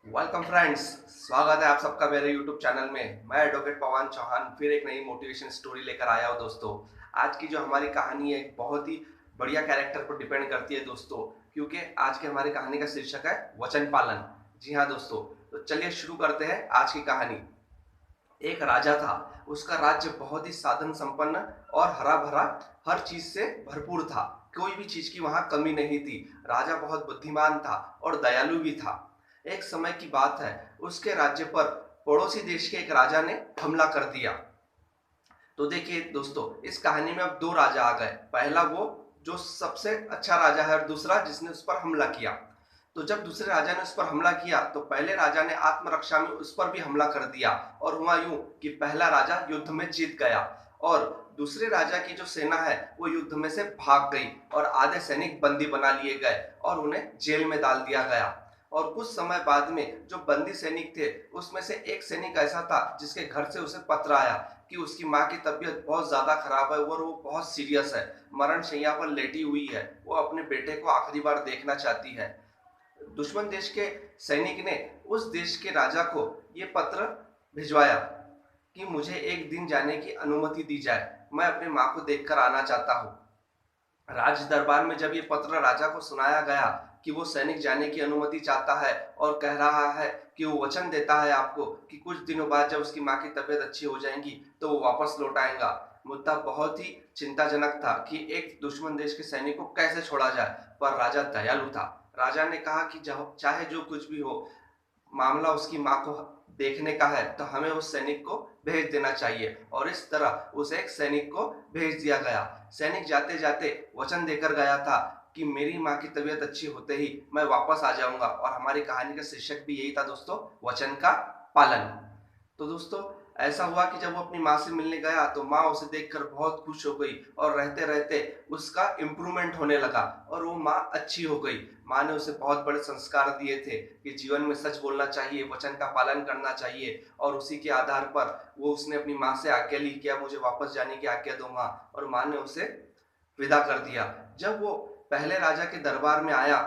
Welcome friends, स्वागत है आप सबका मेरे यूट्यूब चैनल में। मैं एडवोकेट पवन चौहान फिर एक नई मोटिवेशन स्टोरी लेकर आया हूँ दोस्तों। आज की जो हमारी कहानी है एक बहुत ही बढ़िया कैरेक्टर पर डिपेंड करती है दोस्तों, क्योंकि आज की हमारी कहानी का शीर्षक है वचन पालन। जी हाँ दोस्तों, तो चलिए शुरू करते हैं आज की कहानी। एक राजा था, उसका राज्य बहुत ही साधन संपन्न और हरा भरा, हर चीज से भरपूर था। कोई भी चीज की वहां कमी नहीं थी। राजा बहुत बुद्धिमान था और दयालु भी था। एक समय की बात है, उसके राज्य पर पड़ोसी देश के एक राजा ने हमला कर दिया। तो देखिए दोस्तों, इस कहानी में अब दो राजा आ गए। पहला वो जो सबसे अच्छा राजा है और दूसरा जिसने उस पर हमला किया। तो जब दूसरे राजा ने उस पर हमला किया तो पहले राजा ने आत्मरक्षा में उस पर भी हमला कर दिया और हुआ यूं कि पहला राजा युद्ध में जीत गया और दूसरे राजा की जो सेना है वो युद्ध में से भाग गई और आधे सैनिक बंदी बना लिए गए और उन्हें जेल में डाल दिया गया। और कुछ समय बाद में जो बंदी सैनिक थे उसमें से एक सैनिक ऐसा था जिसके घर से उसे पत्र आया कि उसकी माँ की तबीयत बहुत ज्यादा खराब है और वो बहुत सीरियस है, मरण शैया पर लेटी हुई है। वो अपने बेटे को आखिरी बार देखना चाहती है। दुश्मन देश के सैनिक ने उस देश के राजा को ये पत्र भिजवाया कि मुझे एक दिन जाने की अनुमति दी जाए, मैं अपनी माँ को देखकर आना चाहता हूँ। राज दरबार में जब ये पत्र राजा को सुनाया गया कि वो सैनिक जाने की अनुमति चाहता है और कह रहा है कि वो वचन देता है आपको कि कुछ दिनों बाद जब उसकी माँ की तबीयत अच्छी हो जाएगी तो वो वापस लौट आएगा। मुद्दा बहुत ही चिंताजनक था कि एक दुश्मन देश के सैनिक को कैसे छोड़ा जाए, पर राजा दयालु था। राजा ने कहा कि चाहे जो कुछ भी हो, मामला उसकी माँ को देखने का है तो हमें उस सैनिक को भेज देना चाहिए। और इस तरह उस एक सैनिक को भेज दिया गया। सैनिक जाते जाते वचन देकर गया था कि मेरी माँ की तबीयत अच्छी होते ही मैं वापस आ जाऊंगा। और हमारी कहानी का शीर्षक भी यही था दोस्तों, वचन का पालन। तो दोस्तों, ऐसा हुआ कि जब वो अपनी माँ से मिलने गया तो माँ उसे देखकर बहुत खुश हो गई और रहते रहते उसका इम्प्रूवमेंट होने लगा और वो माँ अच्छी हो गई। माँ ने उसे बहुत बड़े संस्कार दिए थे कि जीवन में सच बोलना चाहिए, वचन का पालन करना चाहिए। और उसी के आधार पर वो उसने अपनी माँ से आज्ञा ली, क्या मुझे वापस जाने की आज्ञा दो माँ। और माँ ने उसे विदा कर दिया। जब वो पहले राजा के दरबार में आया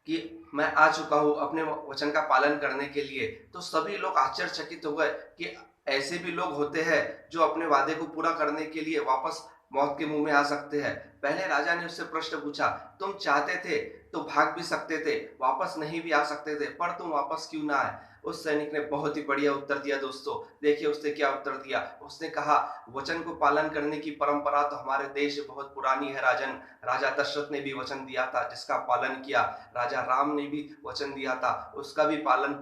कि मैं आ चुका हूँ अपने वचन का पालन करने के लिए, तो सभी लोग आश्चर्यचकित हो गए कि ऐसे भी लोग होते हैं जो अपने वादे को पूरा करने के लिए वापस मौत के मुंह में आ सकते हैं। पहले राजा ने उससे प्रश्न पूछा, तुम चाहते थे तो भाग भी सकते थे, वापस नहीं भी आ सकते थे, पर तुम वापस क्यों ना आए? उस सैनिक ने बहुत ही बढ़िया उत्तर दिया दोस्तों। देखिए उसने क्या उत्तर दिया। उसने कहा, वचन को पालन करने की परंपरा तो हमारे देश में बहुत पुरानी है राजन। राजा दशरथ ने भी वचन दिया था जिसका पालन किया। राजा राम ने भी वचन दिया था, उसका भी पालन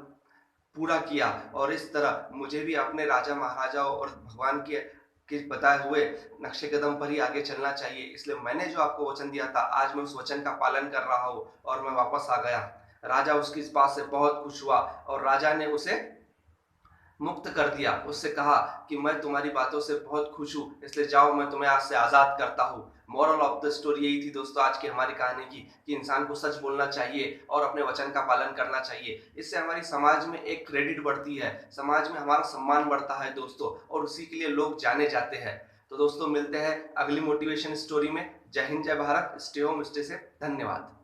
पूरा किया। और इस तरह मुझे भी अपने राजा महाराजाओं और भगवान के बताए हुए नक्शे कदम पर ही आगे चलना चाहिए। इसलिए मैंने जो आपको वचन दिया था, आज मैं उस वचन का पालन कर रहा हूँ और मैं वापस आ गया। राजा उसकी इस बात से बहुत खुश हुआ और राजा ने उसे मुक्त कर दिया। उससे कहा कि मैं तुम्हारी बातों से बहुत खुश हूँ, इसलिए जाओ, मैं तुम्हें आज से आजाद करता हूँ। मॉरल ऑफ द स्टोरी यही थी दोस्तों आज की हमारी कहानी की, कि इंसान को सच बोलना चाहिए और अपने वचन का पालन करना चाहिए। इससे हमारी समाज में एक क्रेडिट बढ़ती है, समाज में हमारा सम्मान बढ़ता है दोस्तों, और उसी के लिए लोग जाने जाते हैं। तो दोस्तों, मिलते हैं अगली मोटिवेशन स्टोरी में। जय हिंद, जय Bharat, stay home, stay safe. धन्यवाद।